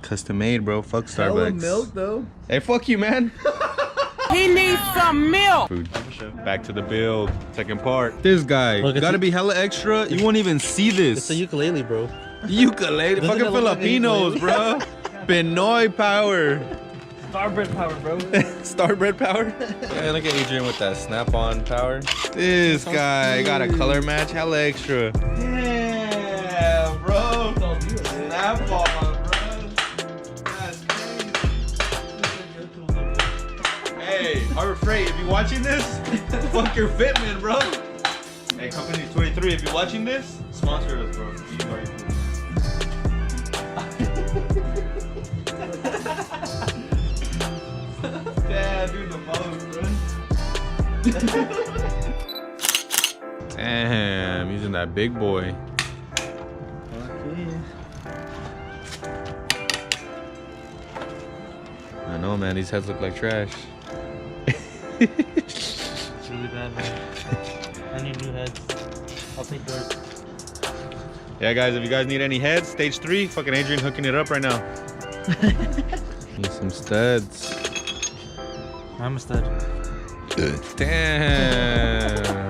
Custom made, bro. Fuck Starbucks. Hella milk though. Hey, fuck you, man. He needs some milk. Food. Back to the build. Second part. This guy gotta be hella extra. You won't even see this. It's a ukulele, bro. Ukulele. Doesn't Fucking it look like a Filipinos, bro. Pinoy power. Starbread power, bro. Starbread power. Yeah, look at Adrian with that snap-on power. This guy got a color match. Hella extra. Yeah, bro. Snap-on, bro. That's crazy. Hey, Harbor Freight, if you're watching this, fuck your fitment, bro. Hey, Company 23, if you're watching this, sponsor us, bro. Yeah, dude, the most, bro. Damn, using that big boy. I know, man. These heads look like trash. It's really bad, man. I need new heads. I'll take yours. Yeah, guys, if you guys need any heads, stage 3, fucking Adrian hooking it up right now. Need some studs. I'm a stud. Damn.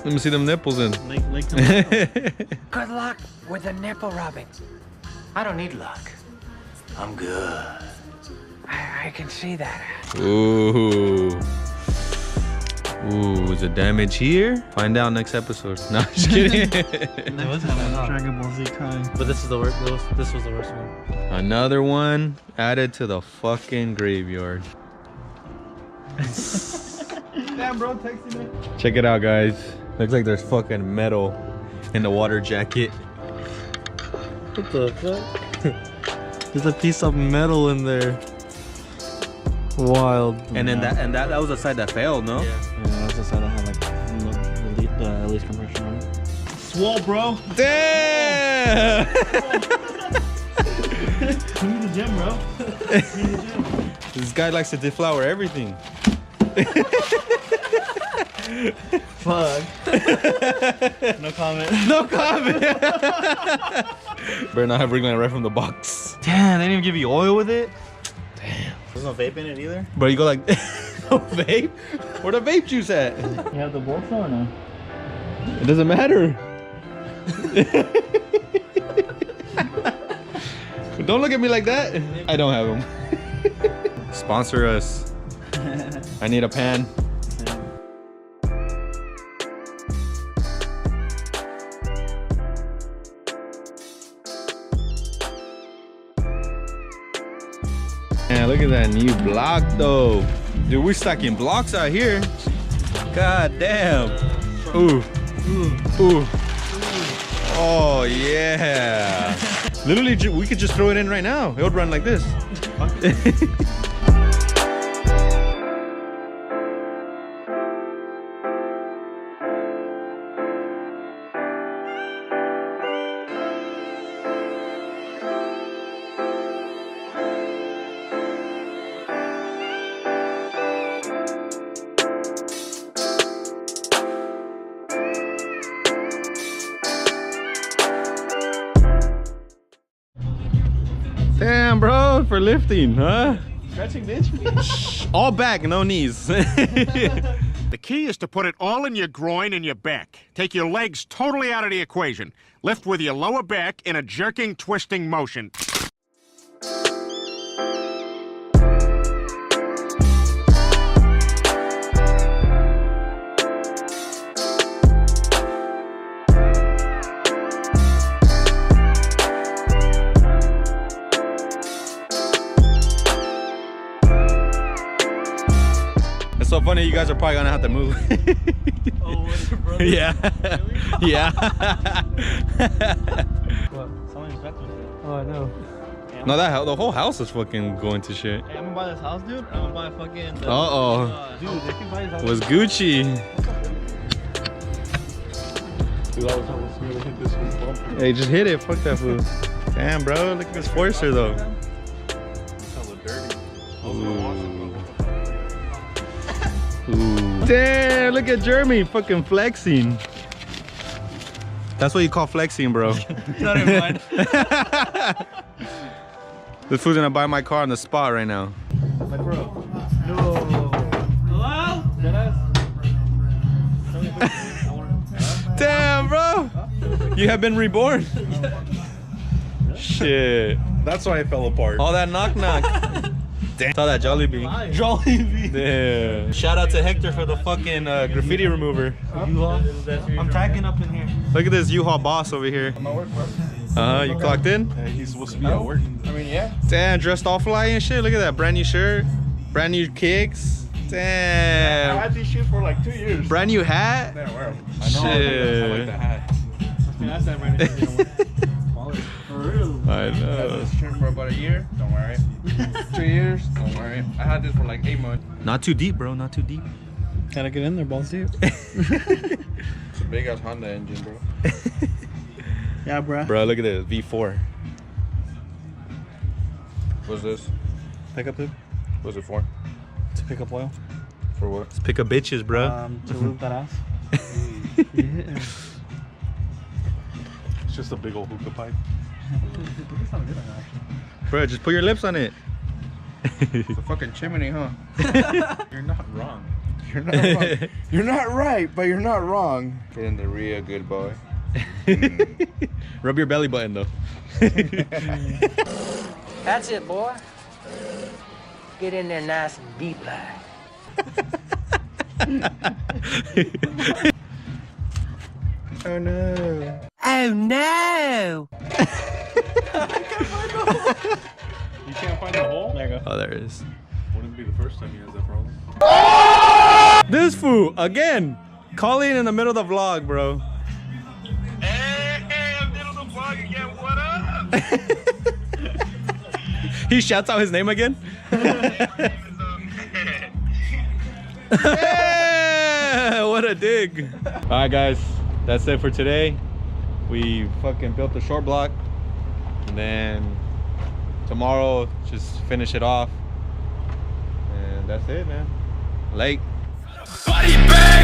Let me see them nipples in. Good luck with the nipple rubbing. I don't need luck. I'm good. I can see that. Ooh. Ooh, is it damage here? Find out next episode. No, just kidding. Dragon Ball Z kind. But this is the worst. This was the worst one. Another one added to the fucking graveyard. Damn, bro, texting me. Check it out, guys. Looks like there's fucking metal in the water jacket. What the fuck? There's a piece of metal in there. Wild. And then that was the side that failed, no? Yeah, that's the side that had like the least compression on it. Swole, bro. Damn! You need the gym, bro. You need the gym. This guy likes to deflower everything. Fuck. No comment. No comment. Better not have Ringland right from the box. Damn, they didn't even give you oil with it? Damn. There's no vape in it either. Bro, you go like, no vape? Where the vape juice at? You have the bolts or no? It doesn't matter. Don't look at me like that. I don't have them. Sponsor us. I need a pan. Man, look at that new block though. Dude, we're stacking blocks out here. God damn. Ooh. Ooh. Oh yeah. Literally, we could just throw it in right now. It would run like this. Damn, bro, for lifting, huh? Stretching, bitch. All back, no knees. The key is to put it all in your groin and your back. Take your legs totally out of the equation. Lift with your lower back in a jerking, twisting motion. It's so funny, you guys are probably gonna have to move. Oh, what, your brother? Yeah. Really? Yeah. What? Someone's back with it. Oh, I know. Hey, No, the whole house is fucking going to shit. Hey, I'm gonna buy this house, dude. I'm gonna buy fucking. Uh-oh. Dude, they can buy this house. Was Gucci. Dude, I was almost gonna hit this one bumper. Hey, just hit it. Fuck that fool. Damn, bro. Look at this Forester, though. It's hella dirty. Ooh. Damn, look at Jeremy fucking flexing. That's what you call flexing, bro. Not even mine. This fool's gonna buy my car on the spot right now. Like, bro. No. Hello? Damn, bro. You have been reborn. Shit. That's why I fell apart. All that knock knock. Damn. Saw that Jollibee. Jollibee. Damn. Shout out to Hector for the fucking graffiti remover. I'm tagging up in here. Look at this U-Haul boss over here. I'm at work, bro. You clocked in? He's supposed to be at work. I mean, yeah. Damn, dressed all fly and shit. Look at that. Brand new shirt. Brand new kicks. I Damn. had these shoes for like 2 years. Brand new hat. Yeah, wear 'em. I know. I like the hat. That's that right now. For real. I I had know. this shirt for about a year. Don't wear it. 2 years. Don't wear it. I had this for like 8 months. Not too deep, bro. Not too deep. Gotta get in there, balls deep. It's a big ass Honda engine, bro. Yeah, bro. Bro, look at this. V4. What's this? Pick up the What's it for? to pick up oil. For what? Let's pick up bitches, bro. To lube that ass. Yeah. It's just a big old hookah pipe. Bro, just put your lips on it. It's a fucking chimney, huh? You're not wrong. You're not wrong. You're not right, but you're not wrong. Feeling the real good boy. Rub your belly button, though. That's it, boy. Get in there nice and deep like. Oh no. Oh no! You can't find the hole? There you go. Oh, there it is. Wouldn't be the first time he has that problem. This fool, again, calling in the middle of the vlog, bro. Hey, I'm middle of the vlog again. What up? He shouts out his name again. Yeah, what a dig. All right, guys, that's it for today. We fucking built the short block, and then tomorrow just finish it off, and that's it, man. Late. Body bag.